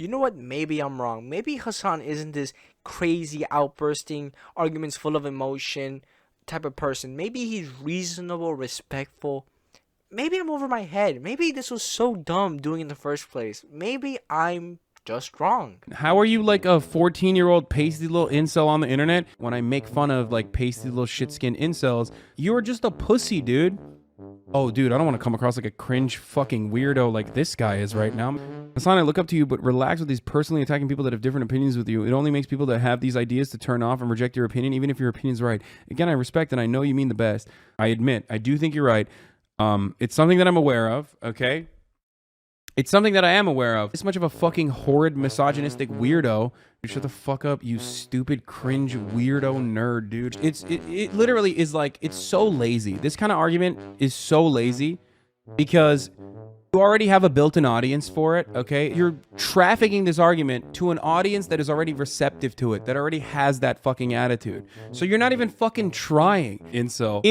You know what? Maybe I'm wrong. Maybe Hassan isn't this crazy, outbursting, arguments full of emotion type of person. Maybe he's reasonable, respectful. Maybe I'm over my head. Maybe this was so dumb doing in the first place. Maybe I'm just wrong. How are you like a 14-year-old pasty little incel on the internet? When I make fun of like pasty little shit-skinned incels, you're just a pussy, dude. Oh, dude, I don't want to come across like a cringe fucking weirdo like this guy is right now. Hassan, I look up to you, but relax with these personally attacking people that have different opinions with you. It only makes people that have these ideas to turn off and reject your opinion, even if your opinion's right. Again, I respect and I know you mean the best. I admit, I do think you're right. It's something that I'm aware of, okay? It's something that I am aware of. This much of a fucking horrid, misogynistic weirdo. Shut the fuck up, you stupid, cringe, weirdo nerd, dude. It literally is like, it's so lazy. This kind of argument is so lazy because you already have a built-in audience for it, okay? You're trafficking this argument to an audience that is already receptive to it, that already has that fucking attitude. So you're not even fucking trying. Incel.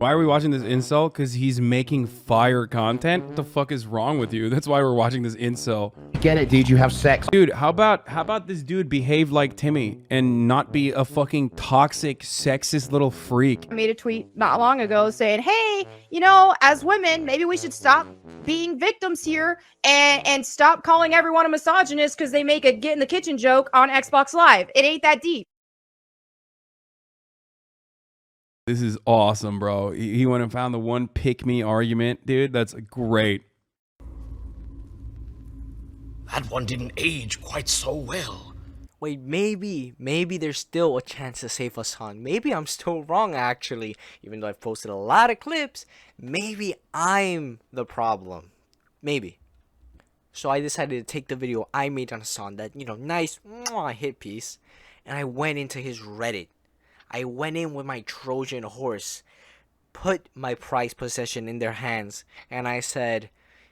Why are we watching this incel? Because he's making fire content? What the fuck is wrong with you? That's why we're watching this incel. Get it, dude, you have sex. Dude, how about this dude behave like Timmy and not be a fucking toxic, sexist little freak? I made a tweet not long ago saying, hey, you know, as women, maybe we should stop being victims here and stop calling everyone a misogynist because they make a get in the kitchen joke on Xbox Live. It ain't that deep. This is awesome, bro. He went and found the one pick me argument, dude. That's great. That one didn't age quite so well. Wait, maybe there's still a chance to save Hassan. Maybe I'm still wrong, actually. Even though I've posted a lot of clips, maybe I'm the problem. Maybe. So I decided to take the video I made on Hassan, that, you know, nice hit piece, and I went into his Reddit. I went in with my Trojan horse, put my prized possession in their hands, and I said,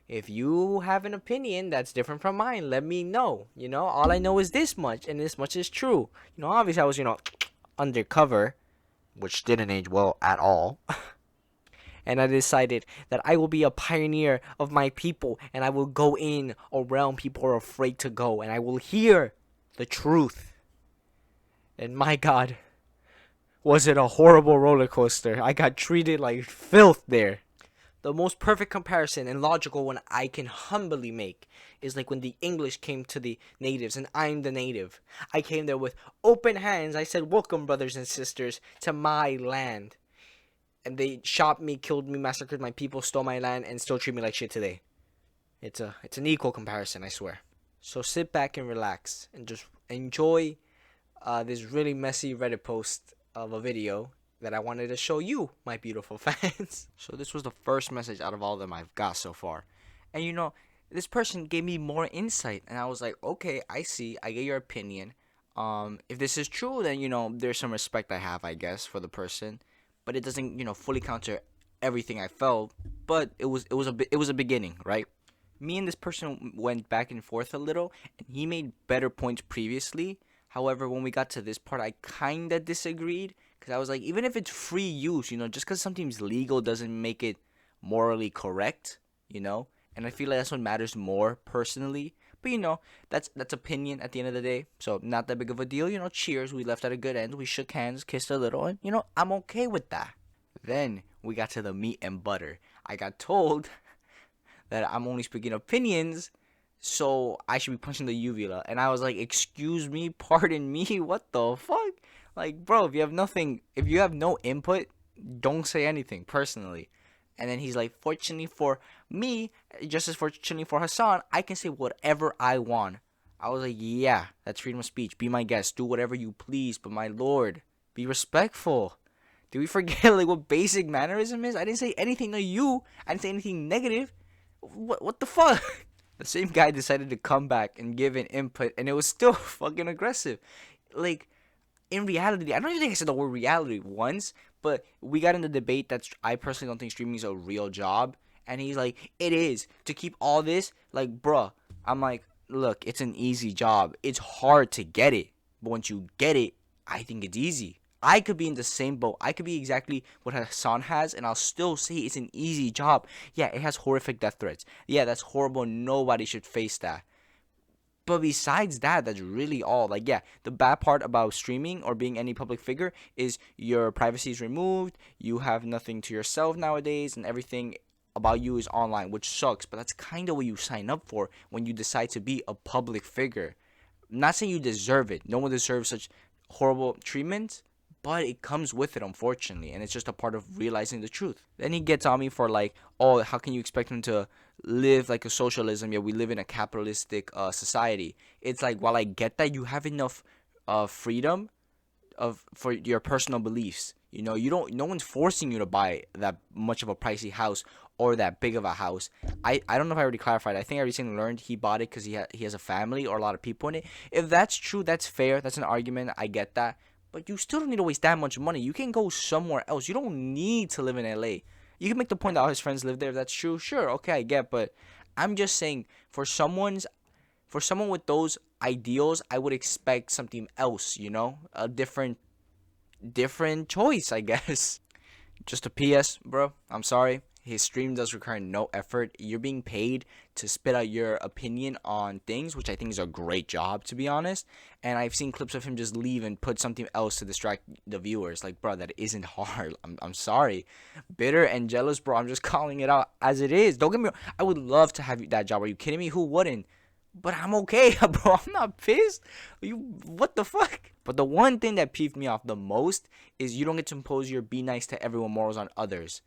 if you have an opinion that's different from mine, let me know. You know, all I know is this much, and this much is true. You know, obviously I was, undercover, which didn't age well at all. And I decided that I will be a pioneer of my people, and I will go in a realm people are afraid to go, and I will hear the truth. And my God, was it a horrible roller coaster. I got treated like filth there. The most perfect comparison and logical one I can humbly make is like when the English came to the natives and I'm the native. I came there with open hands. I said, welcome, brothers and sisters, to my land. And they shot me, killed me, massacred my people, stole my land, and still treat me like shit today. It's an equal comparison, I swear. So sit back and relax and just enjoy this really messy Reddit post of a video that I wanted to show you, my beautiful fans. So this was the first message out of all of them I've got so far. And you know, this person gave me more insight, and I was like, okay, I see, I get your opinion. If this is true, then, you know, there's some respect I have, I guess, for the person. But it doesn't, you know, fully counter everything I felt. But it was a beginning, right? Me and this person went back and forth a little, and he made better points previously. However, when we got to this part, I kinda disagreed. Because I was like, even if it's free use, you know, just because something's legal doesn't make it morally correct, you know? And I feel like that's what matters more, personally. But, you know, that's opinion at the end of the day. So, not that big of a deal. You know, cheers. We left at a good end. We shook hands, kissed a little. And, you know, I'm okay with that. Then, we got to the meat and butter. I got told that I'm only speaking opinions, so I should be punching the uvula. And I was like, excuse me, pardon me, what the fuck? Like, bro, if you have no input, don't say anything, personally. And then he's like, fortunately for me, just as fortunately for Hassan, I can say whatever I want. I was like, yeah, that's freedom of speech. Be my guest. Do whatever you please. But my lord, be respectful. Did we forget, like, what basic mannerism is? I didn't say anything to you. I didn't say anything negative. What the fuck? The same guy decided to come back and give an input, and it was still fucking aggressive. Like, in reality, I don't even think I said the word reality once, but we got in the debate that I personally don't think streaming is a real job. And he's like, it is. To keep all this, like, bruh. I'm like, look, it's an easy job. It's hard to get it. But once you get it, I think it's easy. I could be in the same boat. I could be exactly what Hassan has, and I'll still say it's an easy job. Yeah, it has horrific death threats. Yeah, that's horrible. Nobody should face that. But besides that, that's really all. Like, yeah, the bad part about streaming or being any public figure is your privacy is removed. You have nothing to yourself nowadays, and everything about you is online, which sucks. But that's kind of what you sign up for when you decide to be a public figure. I'm not saying you deserve it. No one deserves such horrible treatment, but it comes with it, unfortunately, and it's just a part of realizing the truth. Then he gets on me for like, oh, how can you expect him to live like a socialism? Yeah, we live in a capitalistic society. It's like, while I get that, you have enough freedom for your personal beliefs. You know, no one's forcing you to buy that much of a pricey house or that big of a house. I don't know if I already clarified. I think I recently learned he bought it because he has a family or a lot of people in it. If that's true, that's fair. That's an argument. I get that. But you still don't need to waste that much money. You can go somewhere else. You don't need to live in LA. You can make the point that all his friends live there. If that's true, sure, okay, I get. But I'm just saying, for someone with those ideals, I would expect something else. You know, a different choice, I guess. Just a PS, bro. I'm sorry. His stream does require no effort. You're being paid to spit out your opinion on things, which I think is a great job, to be honest. And I've seen clips of him just leave and put something else to distract the viewers. Like, bro, that isn't hard. I'm sorry. Bitter and jealous, bro. I'm just calling it out as it is. Don't get me wrong. I would love to have that job. Are you kidding me? Who wouldn't? But I'm okay, bro. I'm not pissed. What the fuck? But the one thing that peeved me off the most is you don't get to impose your be nice to everyone morals on others.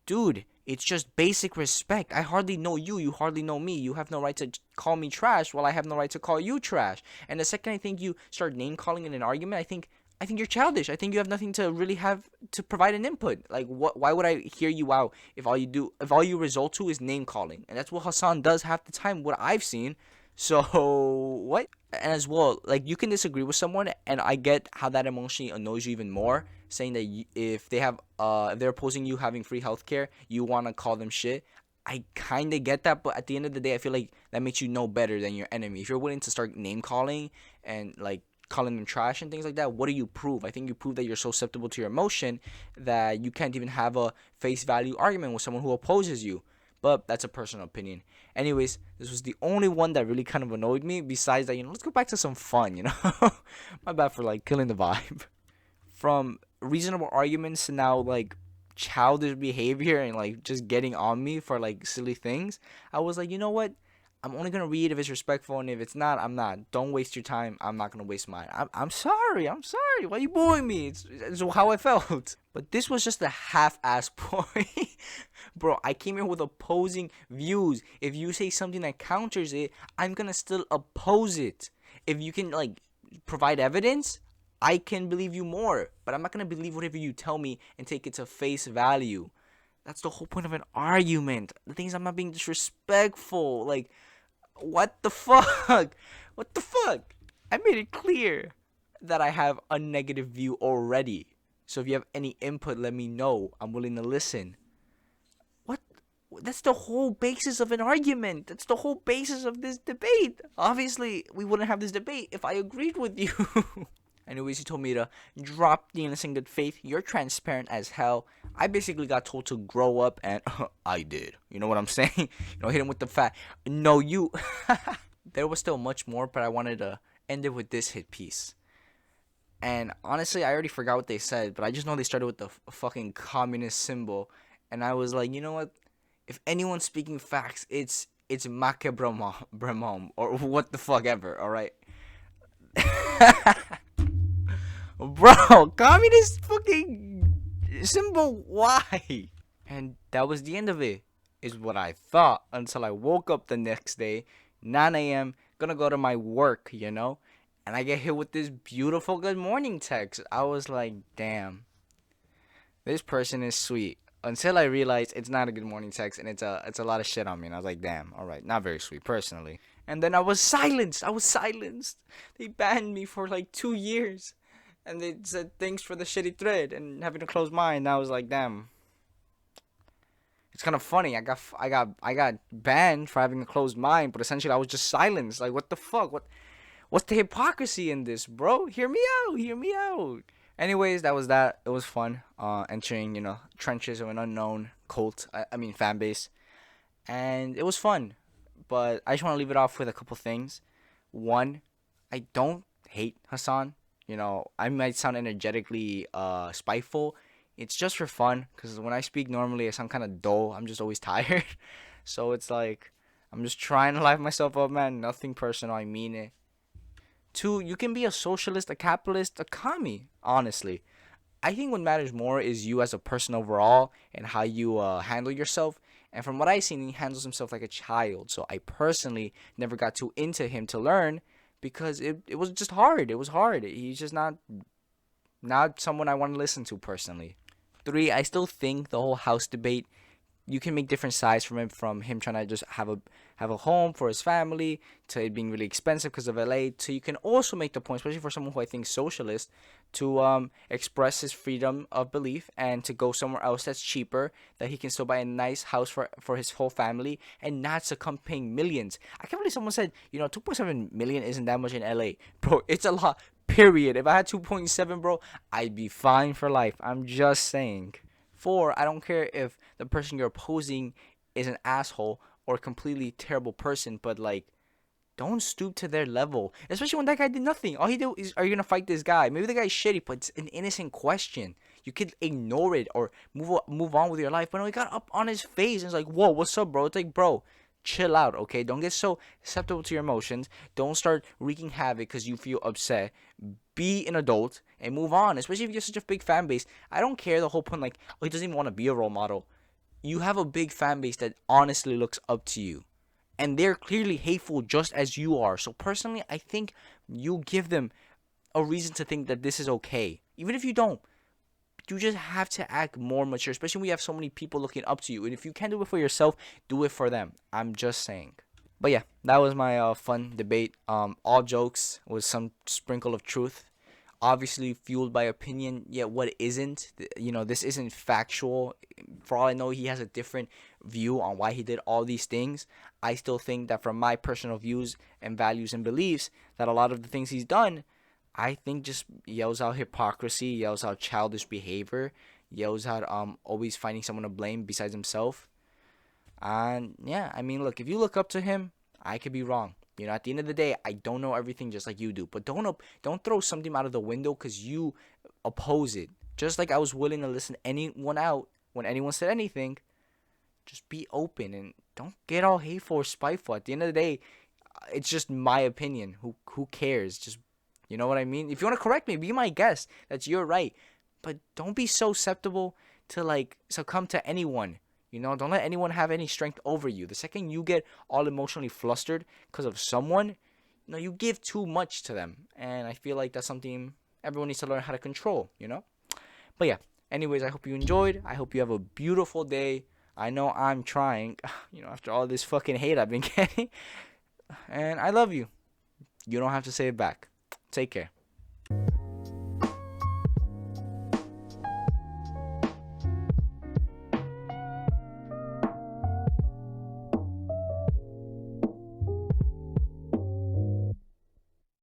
Dude, it's just basic respect. I hardly know you. You hardly know me. You have no right to call me trash while I have no right to call you trash. And the second I think you start name calling in an argument, I think you're childish. I think you have nothing to really have to provide an input. Like, why would I hear you out if all you result to is name calling? And that's what Hassan does half the time, what I've seen. So what? And as well, like, you can disagree with someone, and I get how that emotionally annoys you even more, saying that if they're opposing you having free healthcare, you want to call them shit. I kind of get that, but at the end of the day, I feel like that makes you know better than your enemy. If you're willing to start name calling and like calling them trash and things like that, what do you prove? I think you prove that you're so susceptible to your emotion that you can't even have a face value argument with someone who opposes you. But that's a personal opinion. Anyways, this was the only one that really kind of annoyed me. Besides that, let's go back to some fun, My bad for, like, killing the vibe. From reasonable arguments to now, like, childish behavior and, like, just getting on me for, like, silly things. I was like, you know what? I'm only going to read if it's respectful, and if it's not, I'm not. Don't waste your time. I'm not going to waste mine. I'm sorry. Why are you bullying me? It's how I felt. But this was just a half-ass point. Bro, I came here with opposing views. If you say something that counters it, I'm going to still oppose it. If you can, like, provide evidence, I can believe you more. But I'm not going to believe whatever you tell me and take it to face value. That's the whole point of an argument. The thing is, I'm not being disrespectful. Like, what the fuck? What the fuck? I made it clear that I have a negative view already. So if you have any input, let me know. I'm willing to listen. What? That's the whole basis of an argument. That's the whole basis of this debate. Obviously, we wouldn't have this debate if I agreed with you. Anyways, he told me to drop the innocent good faith. You're transparent as hell. I basically got told to grow up, and I did. You know what I'm saying? Hit him with the fact. No, you. There was still much more, but I wanted to end it with this hit piece. And honestly, I already forgot what they said, but I just know they started with the fucking communist symbol. And I was like, you know what? If anyone's speaking facts, it's Make Brahmam, or what the fuck ever, alright? Bro, communist fucking symbol, why? And that was the end of it, is what I thought, until I woke up the next day, 9 a.m., gonna go to my work, and I get hit with this beautiful good morning text. I was like, damn, this person is sweet. Until I realized it's not a good morning text, and it's a lot of shit on me, and I was like, damn, alright, not very sweet, personally. And then I was silenced. They banned me for like 2 years. And they said, thanks for the shitty thread and having a closed mind. And I was like, damn. It's kind of funny. I got banned for having a closed mind, but essentially I was just silenced. Like, what the fuck? What's the hypocrisy in this, bro? Hear me out. Anyways, that was that. It was fun. Entering, trenches of an unknown cult. I mean, fan base, and it was fun. But I just want to leave it off with a couple things. One, I don't hate Hassan. I might sound energetically spiteful. It's just for fun, because when I speak normally, I sound kind of dull. I'm just always tired. So it's like, I'm just trying to liven myself up, man. Nothing personal. I mean it. Two, you can be a socialist, a capitalist, a commie, honestly. I think what matters more is you as a person overall and how you handle yourself. And from what I've seen, he handles himself like a child. So I personally never got too into him to learn, because it was just hard. It was hard. He's just not someone I want to listen to personally. Three, I still think the whole house debate, you can make different sides from him trying to just have a home for his family, to it being really expensive because of LA. So you can also make the point, especially for someone who I think is socialist, to express his freedom of belief and to go somewhere else that's cheaper, that he can still buy a nice house for his whole family and not succumb paying millions. I can't believe someone said 2.7 million isn't that much in LA, bro. It's a lot. Period. If I had 2.7, bro, I'd be fine for life. I'm just saying. Four, I don't care if the person you're opposing is an asshole or a completely terrible person, but like, don't stoop to their level. Especially when that guy did nothing. All he did is, are you gonna fight this guy? Maybe the guy's shitty, but it's an innocent question. You could ignore it or move on with your life. But no, he got up on his face and was like, "Whoa, what's up, bro?" It's like, bro, chill out, okay? Don't get so susceptible to your emotions. Don't start wreaking havoc because you feel upset. Be an adult and move on, especially if you're such a big fan base. I don't care the whole point, like, oh, he doesn't even want to be a role model. You have a big fan base that honestly looks up to you, and they're clearly hateful just as you are. So personally, I think you give them a reason to think that this is okay. Even if you don't, you just have to act more mature, especially when you have so many people looking up to you. And if you can't do it for yourself, do it for them. I'm just saying. But yeah, that was my fun debate. All jokes with some sprinkle of truth. Obviously fueled by opinion, yet what isn't. This isn't factual. For all I know, he has a different view on why he did all these things. I still think that from my personal views and values and beliefs, that a lot of the things he's done, I think just yells out hypocrisy, yells out childish behavior, yells out always finding someone to blame besides himself. And yeah, I mean, look, if you look up to him, I could be wrong. At the end of the day, I don't know everything just like you do. But don't throw something out of the window because you oppose it. Just like I was willing to listen anyone out when anyone said anything. Just be open and don't get all hateful or spiteful. At the end of the day, it's just my opinion. Who cares? Just, you know what I mean? If you want to correct me, be my guest. That's your right. But don't be so susceptible to like succumb to anyone. Don't let anyone have any strength over you. The second you get all emotionally flustered because of someone, you give too much to them. And I feel like that's something everyone needs to learn how to control, But yeah, anyways, I hope you enjoyed. I hope you have a beautiful day. I know I'm trying, after all this fucking hate I've been getting. And I love you. You don't have to say it back. Take care.